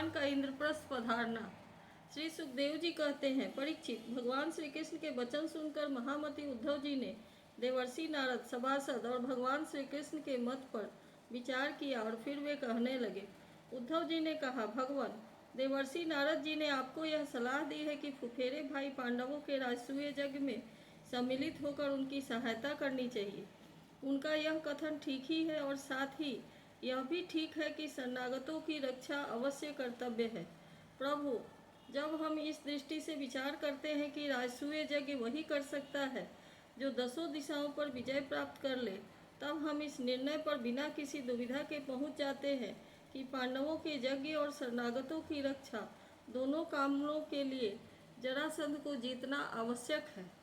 भगवान का इंद्रप्रस्थ पधारना। श्री सुखदेव जी कहते हैं, परीक्षित, भगवान श्री कृष्ण के वचन सुनकर महामती उद्धव जी ने देवर्षि नारद, सभासद और भगवान श्री कृष्ण के मत पर विचार किया और फिर वे कहने लगे। उद्धव जी ने कहा, भगवान, देवर्षि नारद जी ने आपको यह सलाह दी है कि फुफेरे भाई पांडवों के राजसूय यज्ञ में सम्मिलित होकर उनकी सहायता करनी चाहिए। उनका यह कथन ठीक ही है और साथ ही यह भी ठीक है कि शरणागतों की रक्षा अवश्य कर्तव्य है। प्रभु, जब हम इस दृष्टि से विचार करते हैं कि राजसूय यज्ञ वही कर सकता है जो 10 दिशाओं पर विजय प्राप्त कर ले, तब हम इस निर्णय पर बिना किसी दुविधा के पहुंच जाते हैं कि पांडवों के यज्ञ और शरणागतों की रक्षा दोनों कामों के लिए जरासंध को जीतना आवश्यक है।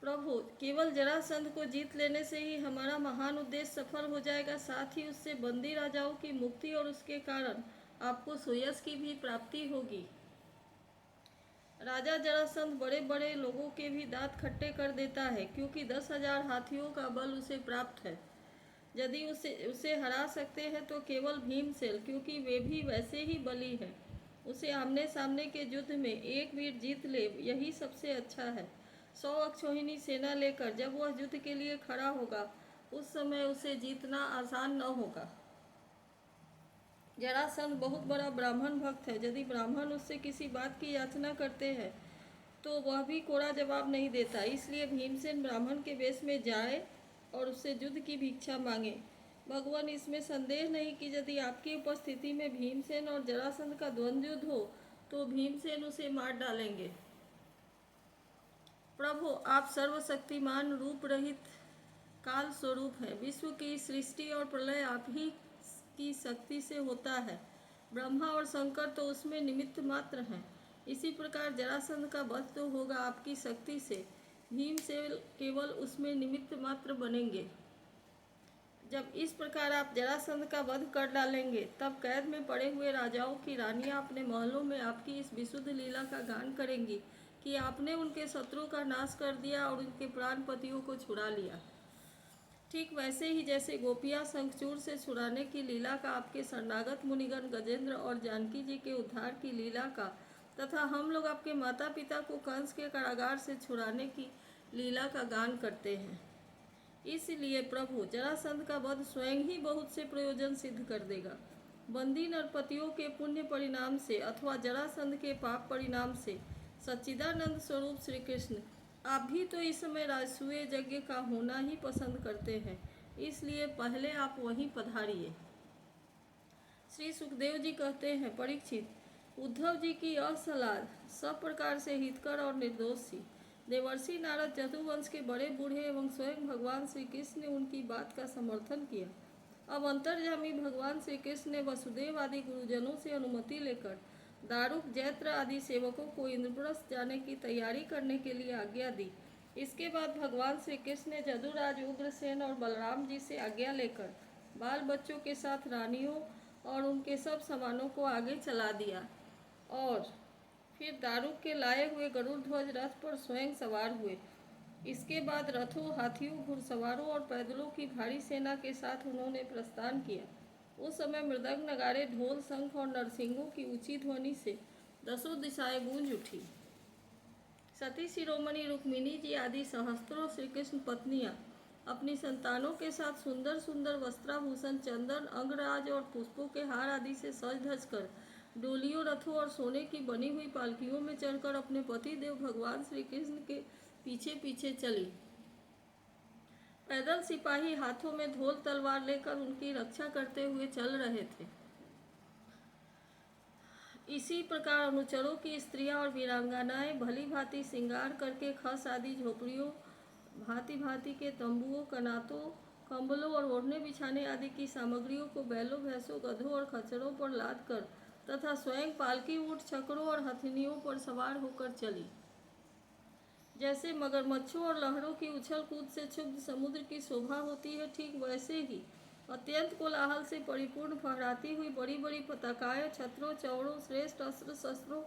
प्रभु, केवल जरासंध को जीत लेने से ही हमारा महान उद्देश्य सफल हो जाएगा, साथ ही उससे बंदी राजाओं की मुक्ति और उसके कारण आपको सुयश की भी प्राप्ति होगी। राजा जरासंध बड़े बड़े लोगों के भी दांत खट्टे कर देता है, क्योंकि 10,000 हाथियों का बल उसे प्राप्त है। यदि उसे हरा सकते हैं तो केवल भीमसेन, क्योंकि वे भी वैसे ही बली हैं। उसे आमने सामने के युद्ध में एक वीर जीत ले, यही सबसे अच्छा है। 100 अक्षौहिणी सेना लेकर जब वह युद्ध के लिए खड़ा होगा, उस समय उसे जीतना आसान न होगा। जरासंध बहुत बड़ा ब्राह्मण भक्त है। यदि ब्राह्मण उससे किसी बात की याचना करते हैं तो वह भी कोरा जवाब नहीं देता। इसलिए भीमसेन ब्राह्मण के वेश में जाए और उससे युद्ध की भिक्षा मांगे। भगवान, इसमें संदेह नहीं कि यदि आपकी उपस्थिति में भीमसेन और जरासंध का द्वंद्व युद्ध हो तो भीमसेन उसे मार डालेंगे। प्रभु, आप सर्वशक्तिमान, रूप रहित काल स्वरूप है। विश्व की सृष्टि और प्रलय आप ही की शक्ति से होता है। ब्रह्मा और शंकर तो उसमें निमित्त मात्र हैं। इसी प्रकार जरासंध का वध तो होगा आपकी शक्ति से, भीमसेन केवल उसमें निमित्त मात्र बनेंगे। जब इस प्रकार आप जरासंध का वध कर डालेंगे, तब कैद में पड़े हुए राजाओं की रानियां अपने महलों में आपकी इस विशुद्ध लीला का गान करेंगी कि आपने उनके शत्रु का नाश कर दिया और उनके प्राण पतियों को छुड़ा लिया। ठीक वैसे ही जैसे गोपियां शंखचूड़ से छुड़ाने की लीला का, आपके शरणागत मुनिगण गजेंद्र और जानकी जी के उद्धार की लीला का, तथा हम लोग आपके माता पिता को कंस के कारागार से छुड़ाने की लीला का गान करते हैं। इसलिए प्रभु, जरासंध का वध स्वयं ही बहुत से प्रयोजन सिद्ध कर देगा। बंदी नरपतियों के पुण्य परिणाम से अथवा जरासंध के पाप परिणाम से सच्चिदानंद स्वरूप श्री कृष्ण आप भी तो इस समय राजसूय यज्ञ का होना ही पसंद करते हैं, इसलिए पहले आप वहीं पधारिए। श्री सुखदेव जी कहते हैं, परीक्षित, उद्धव जी की यह सलाह सब प्रकार से हितकर और निर्दोष थी। देवर्षि नारद यदुवंश के बड़े बूढ़े एवं स्वयं भगवान श्री कृष्ण ने उनकी बात का समर्थन किया। अब अंतर्यामी भगवान श्री कृष्ण ने वसुदेव आदि गुरुजनों से अनुमति लेकर दारुक, जैत्र आदि सेवकों को इंद्रप्रस्थ जाने की तैयारी करने के लिए आज्ञा दी। इसके बाद भगवान श्री कृष्ण ने जदुराज, उग्रसेन और बलराम जी से आज्ञा लेकर बाल बच्चों के साथ रानियों और उनके सब सामानों को आगे चला दिया और फिर दारुक के लाए हुए गरुड़ ध्वज रथ पर स्वयं सवार हुए। इसके बाद रथों, हाथियों, घुड़सवारों और पैदलों की भारी सेना के साथ उन्होंने प्रस्थान किया। उस समय मृदंग, नगाड़े, ढोल, शंख और नरसिंहों की ऊंची ध्वनि से 10 दिशाएं गूंज उठी। सती शिरोमणि रुक्मिणी जी आदि सहस्त्रों श्री कृष्ण पत्नियां अपनी संतानों के साथ सुंदर सुंदर वस्त्राभूषण, चंदन, अंगराज और पुष्पों के हार आदि से सज धज कर डोलियों, रथों और सोने की बनी हुई पालकियों में चढ़कर अपने पति देव भगवान श्री कृष्ण के पीछे पीछे चली। पैदल सिपाही हाथों में ढोल तलवार लेकर उनकी रक्षा करते हुए चल रहे थे। इसी प्रकार अनुचरों की स्त्रियां और वीरांगनाएं भली भांति श्रृंगार करके खस आदि झोपड़ियों, भांति भांति के तंबुओं, कनातों, कंबलों और ओढ़ने बिछाने आदि की सामग्रियों को बैलों, भैंसों, गधों और खच्चरों पर लाद कर तथा स्वयं पालकी, ऊंट, छकड़ों और हथिनियों पर सवार होकर चली। जैसे मगरमच्छों और लहरों की उछल कूद से क्षुब्ध समुद्र की शोभा होती है, ठीक वैसे ही अत्यंत कोलाहल से परिपूर्ण फहराती हुई बड़ी बड़ी पताकाएं, छत्रों, चौड़ों, श्रेष्ठ अस्त्र शस्त्रों,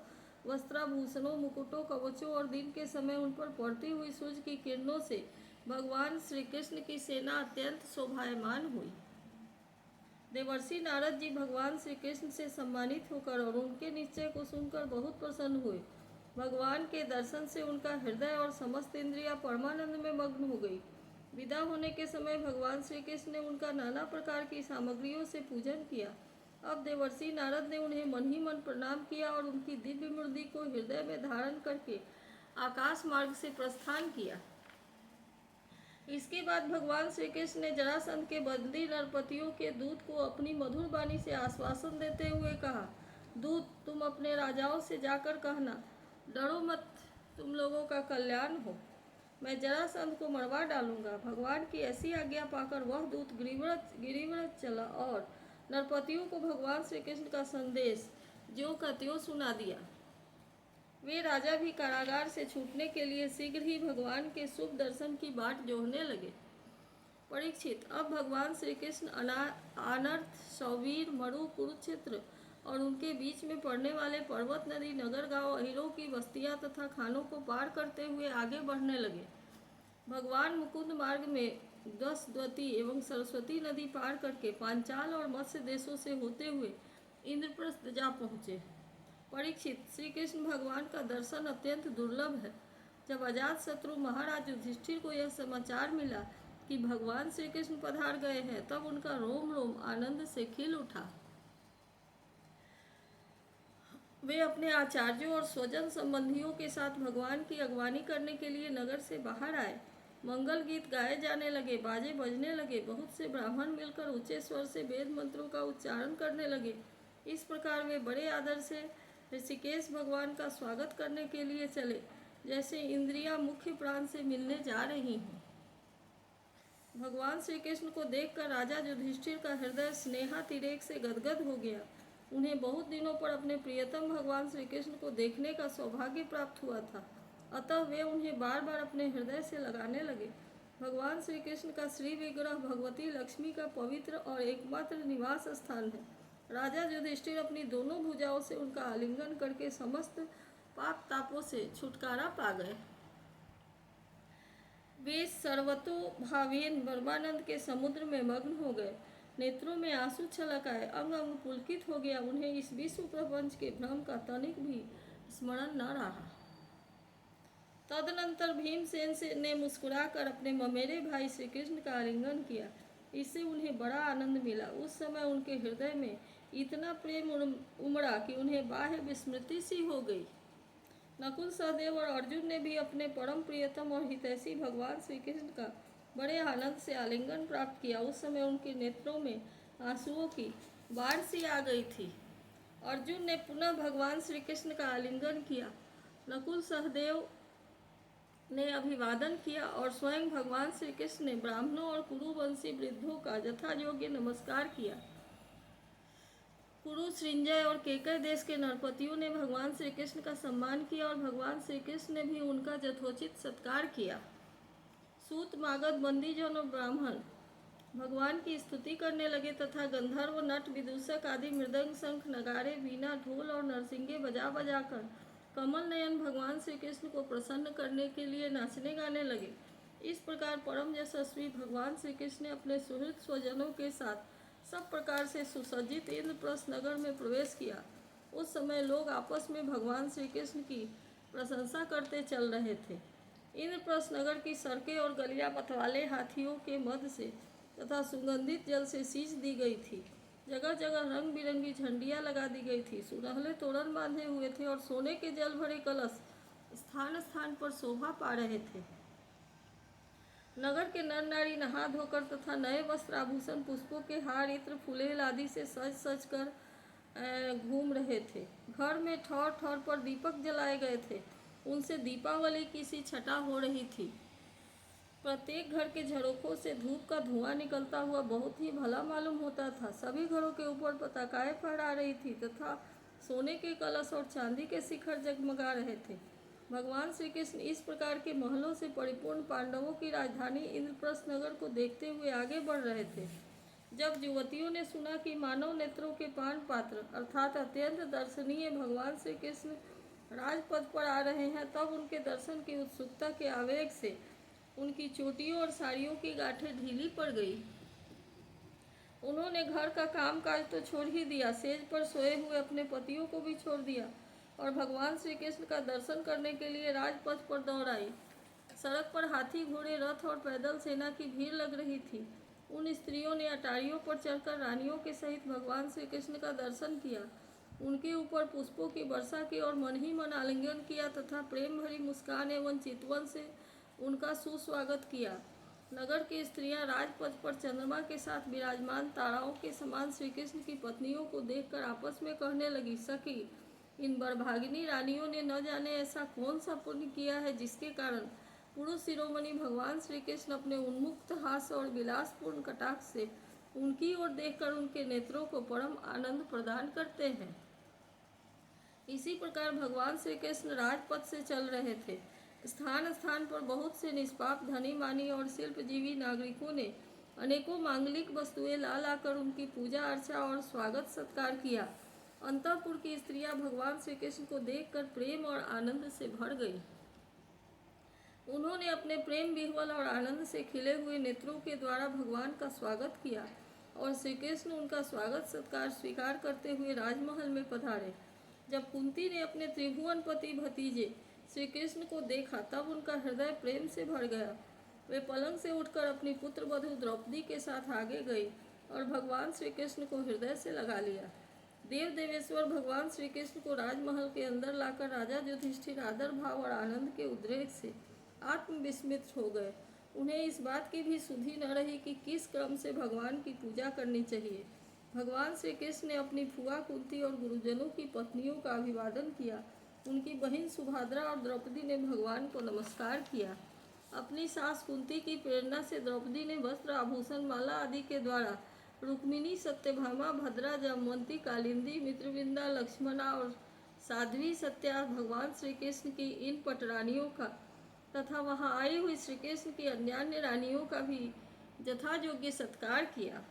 वस्त्राभूषणों, मुकुटों, कवचों और दिन के समय उन पर पड़ती हुई सूर्य की किरणों से भगवान श्री कृष्ण की सेना अत्यंत शोभायमान हुई। देवर्षि नारद जी भगवान श्री कृष्ण से सम्मानित होकर और उनके निश्चय को सुनकर बहुत प्रसन्न हुए। भगवान के दर्शन से उनका हृदय और समस्त इंद्रियां परमानंद में मग्न हो गई। विदा होने के समय भगवान श्री कृष्ण ने उनका नाना प्रकार की सामग्रियों से पूजन किया। अब देवर्षि नारद ने उन्हें मन ही मन प्रणाम किया और उनकी दिव्य मूर्ति को हृदय में धारण करके आकाश मार्ग से प्रस्थान किया। इसके बाद भगवान श्री कृष्ण ने जरासंध के बंदी नरपतियों के दूत को अपनी मधुर वाणी से आश्वासन देते हुए कहा, दूत, तुम अपने राजाओं से जाकर कहना, डरो मत, तुम लोगों का कल्याण हो, मैं जरासंध को मरवा डालूंगा। भगवान की ऐसी आज्ञा पाकर वह दूत गिरिव्रत चला और नरपतियों को भगवान श्री कृष्ण का संदेश ज्यों का त्यों सुना दिया। वे राजा भी कारागार से छूटने के लिए शीघ्र ही भगवान के शुभ दर्शन की बाट जोहने लगे। परीक्षित, अब भगवान श्री कृष्ण आनर्थ, सौवीर, मरु, कुरुक्षेत्र और उनके बीच में पड़ने वाले पर्वत, नदी, नगर, गांव, अहिरों की बस्तियां तथा खानों को पार करते हुए आगे बढ़ने लगे। भगवान मुकुंद मार्ग में दसद्वती एवं सरस्वती नदी पार करके पांचाल और मत्स्य देशों से होते हुए इंद्रप्रस्थ जा पहुँचे। परीक्षित, श्री कृष्ण भगवान का दर्शन अत्यंत दुर्लभ है। जब अजात शत्रु महाराज युधिष्ठिर को यह समाचार मिला कि भगवान श्री कृष्ण पधार गए हैं, तब उनका रोम रोम आनंद से खिल उठा। वे अपने आचार्यों और स्वजन संबंधियों के साथ भगवान की अगवानी करने के लिए नगर से बाहर आए। मंगल गीत गाए जाने लगे, बाजे बजने लगे, बहुत से ब्राह्मण मिलकर ऊंचे स्वर से वेद मंत्रों का उच्चारण करने लगे। इस प्रकार वे बड़े आदर से ऋषिकेश भगवान का स्वागत करने के लिए चले, जैसे इंद्रियां मुख्य प्राण से मिलने जा रही हों। भगवान श्री कृष्ण को देखकर राजा युधिष्ठिर का हृदय स्नेहातिरेक से गदगद हो गया। उन्हें बहुत दिनों पर अपने प्रियतम भगवान श्री कृष्ण को देखने का सौभाग्य प्राप्त हुआ था, अतः वे उन्हें बार बार अपने हृदय से लगाने लगे। भगवान श्री कृष्ण का श्री विग्रह भगवती लक्ष्मी का पवित्र और एकमात्र निवास स्थान है। राजा युधिष्ठिर अपनी दोनों भुजाओं से उनका आलिंगन करके समस्त पाप तापों से छुटकारा पा गए। वे सर्वतो भावेन ब्रह्मानंद के समुद्र में मग्न हो गए। नेत्रों में आंसू छलक आए, अंग अंग पुलकित हो गया। उन्हें इस विश्व प्रपंच के भ्रम का तनिक भी स्मरण न रहा। तदनंतर भीमसेन ने मुस्कुराकर अपने ममेरे भाई श्री कृष्ण का आलिंगन किया। इससे उन्हें बड़ा आनंद मिला। उस समय उनके हृदय में इतना प्रेम उमड़ा कि उन्हें बाह्य विस्मृति सी हो गई। नकुल, सहदेव और अर्जुन ने भी अपने परम प्रियतम और हितैषी भगवान श्री कृष्ण का बड़े आनंद से आलिंगन प्राप्त किया। उस समय उनके नेत्रों में आंसुओं की बाढ़ सी आ गई थी। अर्जुन ने पुनः भगवान श्री कृष्ण का आलिंगन किया। नकुल, सहदेव ने अभिवादन किया और स्वयं भगवान श्री कृष्ण ने ब्राह्मणों और कुरुवंशी वृद्धों का यथा योग्य नमस्कार किया। कुरु, सृंजय और केकय देश के नरपतियों ने भगवान श्री कृष्ण का सम्मान किया और भगवान श्री कृष्ण ने भी उनका यथोचित सत्कार किया। सूत, मागध, बंदीजन और ब्राह्मण भगवान की स्तुति करने लगे तथा गंधर्व, नट, विदूषक आदि मृदंग, शंख, नगारे, वीणा, ढोल और नरसिंगे बजा बजाकर कमल नयन भगवान श्री कृष्ण को प्रसन्न करने के लिए नाचने गाने लगे। इस प्रकार परम यशस्वी भगवान श्री कृष्ण ने अपने सुहृद स्वजनों के साथ सब प्रकार से सुसज्जित इंद्रप्रस्थ नगर में प्रवेश किया। उस समय लोग आपस में भगवान श्री कृष्ण की प्रशंसा करते चल रहे थे। इंद्रप्रस्थ नगर की सड़कें और गलियां मतवाले हाथियों के मद से तथा सुगंधित जल से सींच दी गई थी। जगह जगह रंग बिरंगी झंडियां लगा दी गई थी। सुनहले तोरण बांधे हुए थे और सोने के जल भरे कलश स्थान स्थान पर शोभा पा रहे थे। नगर के नर नारी नहा धोकर तथा नए वस्त्र, आभूषण, पुष्पों के हार, इत्र, फुलेल आदि से सज सज कर घूम रहे थे। घर में ठौर ठौर पर दीपक जलाए गए थे। उनसे दीपावली की सी छटा हो रही थी। प्रत्येक घर के झरोखों से धूप का धुआं निकलता हुआ बहुत ही भला मालूम होता था। सभी घरों के ऊपर पताकाएं फहरा रही थी तथा सोने के कलश और चांदी के शिखर जगमगा रहे थे। भगवान श्री कृष्ण इस प्रकार के महलों से परिपूर्ण पांडवों की राजधानी इंद्रप्रस्थ नगर को देखते हुए आगे बढ़ रहे थे। जब युवतियों ने सुना कि मानव नेत्रों के पान पात्र अर्थात अत्यंत दर्शनीय भगवान श्री कृष्ण राजपथ पर आ रहे हैं, तब उनके दर्शन की उत्सुकता के आवेग से उनकी चोटियों और साड़ियों की गांठें ढीली पड़ गई। उन्होंने घर का काम काज तो छोड़ ही दिया, सेज पर सोए हुए अपने पतियों को भी छोड़ दिया और भगवान श्री कृष्ण का दर्शन करने के लिए राजपथ पर दौड़ आई। सड़क पर हाथी, घोड़े, रथ और पैदल सेना की भीड़ लग रही थी। उन स्त्रियों ने अटारियों पर चढ़कर रानियों के सहित भगवान श्री कृष्ण का दर्शन किया, उनके ऊपर पुष्पों की वर्षा की और मन ही मन आलिंगन किया तथा प्रेम भरी मुस्कान एवं चितवन से उनका सुस्वागत किया। नगर की स्त्रियां राजपथ पर चंद्रमा के साथ विराजमान ताराओं के समान श्री कृष्ण की पत्नियों को देखकर आपस में कहने लगी, सखी, इन बरभागिनी रानियों ने न जाने ऐसा कौन सा पुण्य किया है जिसके कारण पुरुष शिरोमणि भगवान श्री कृष्ण अपने उन्मुक्त हास्य और विलासपूर्ण कटाक्ष से उनकी ओर देखकर उनके नेत्रों को परम आनंद प्रदान करते हैं। इसी प्रकार भगवान श्री कृष्ण राजपथ से चल रहे थे। स्थान स्थान पर बहुत से निष्पाप धनी मानी और शिल्पजीवी नागरिकों ने अनेकों मांगलिक वस्तुएं ला लाकर उनकी पूजा अर्चा और स्वागत सत्कार किया। अंतःपुर की स्त्रियां भगवान श्री कृष्ण को देखकर प्रेम और आनंद से भर गई। उन्होंने अपने प्रेम विह्वल और आनंद से खिले हुए नेत्रों के द्वारा भगवान का स्वागत किया और श्री कृष्ण उनका स्वागत सत्कार स्वीकार करते हुए राजमहल में पधारे। जब कुंती ने अपने त्रिभुवनपति भतीजे श्री कृष्ण को देखा तब उनका हृदय प्रेम से भर गया। वे पलंग से उठकर अपनी पुत्र वधू द्रौपदी के साथ आगे गई और भगवान श्री कृष्ण को हृदय से लगा लिया। देव देवेश्वर भगवान श्री कृष्ण को राजमहल के अंदर लाकर राजा युधिष्ठिर आदर भाव और आनंद के उद्रेक से आत्मविस्मित हो गए। उन्हें इस बात की भी सुधि न रही कि किस क्रम से भगवान की पूजा करनी चाहिए। भगवान श्री कृष्ण ने अपनी फुआ कुंती और गुरुजनों की पत्नियों का अभिवादन किया। उनकी बहन सुभद्रा और द्रौपदी ने भगवान को नमस्कार किया। अपनी सास कुंती की प्रेरणा से द्रौपदी ने वस्त्र, आभूषण, माला आदि के द्वारा रुक्मिणी, सत्यभामा, भद्रा, जामवंती, कालिंदी, मित्रविंदा, लक्ष्मणा और साध्वी सत्या भगवान श्री कृष्ण की इन पटरानियों का तथा वहां आई हुई श्री कृष्ण की अन्यान्य रानियों का भी यथायोग्य सत्कार किया।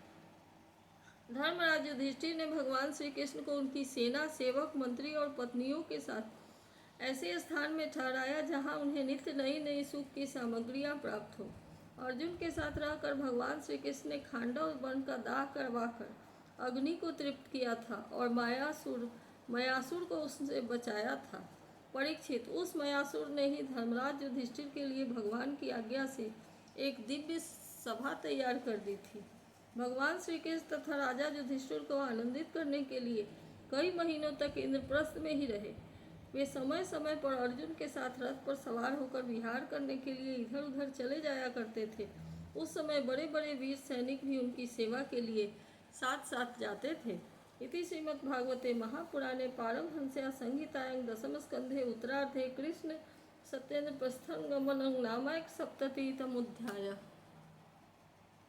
धर्मराज युधिष्ठिर ने भगवान श्री कृष्ण को उनकी सेना, सेवक, मंत्री और पत्नियों के साथ ऐसे स्थान में ठहराया जहां उन्हें नित्य नई नई सुख की सामग्रियां प्राप्त हो। अर्जुन के साथ रहकर भगवान श्री कृष्ण ने खांडव वन का दाह करवाकर अग्नि को तृप्त किया था और मयासुर को उससे बचाया था। परीक्षित, उस मयासुर ने ही धर्मराज युधिष्ठिर के लिए भगवान की आज्ञा से एक दिव्य सभा तैयार कर दी थी। भगवान श्री कृष्ण तथा राजा युधिष्ठिर को आनंदित करने के लिए कई महीनों तक इंद्रप्रस्थ में ही रहे। वे समय समय पर अर्जुन के साथ रथ पर सवार होकर विहार करने के लिए इधर उधर चले जाया करते थे। उस समय बड़े बड़े वीर सैनिक भी उनकी सेवा के लिए साथ साथ जाते थे। इति श्रीमद्भागवते महापुराणे पारमहंस्यां संहितायां दशमस्कन्धे उत्तरार्धे कृष्ण सत्येन्द्र प्रस्थं गमनं नामैकसप्ततितमोऽध्यायः।